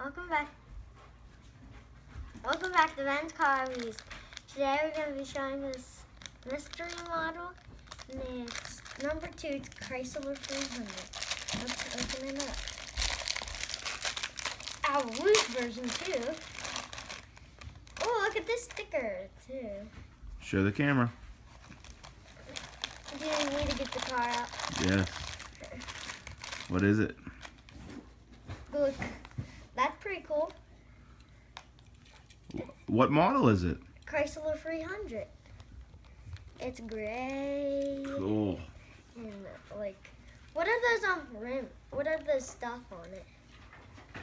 Welcome back. Welcome back to Ben's Car Reviews. Today we're going to be showing this mystery model, and it's number 2. It's Chrysler 300. Let's open it up. Our loose version too. Oh, look at this sticker too. Show the camera. Do you need to get the car out? Yes. What is it? Look, that's pretty cool. What model is it? Chrysler 300. It's gray. Cool. And like, what are those on the rim? What are the stuff on it?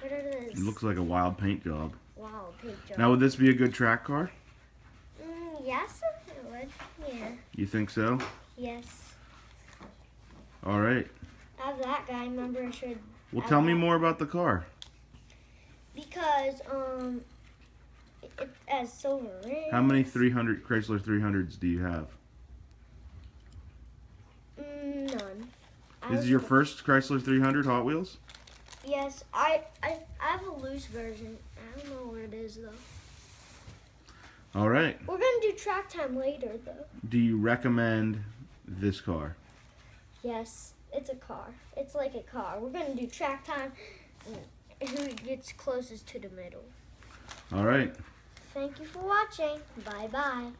What are those? It looks like a wild paint job. Wow, paint job. Now, would this be a good track car? Yes, it would. Yeah. You think so? Yes. All right. I have that guy. Remember, I should. Well, tell me more about the car. Because it has silver rims. How many Chrysler 300s do you have? None. This is your first Chrysler 300 Hot Wheels? Yes, I have a loose version. I don't know where it is though. All right. We're gonna do track time later though. Do you recommend this car? Yes, it's a car. It's like a car. We're gonna do track time. Who gets closest to the middle. All right. Thank you for watching. Bye bye.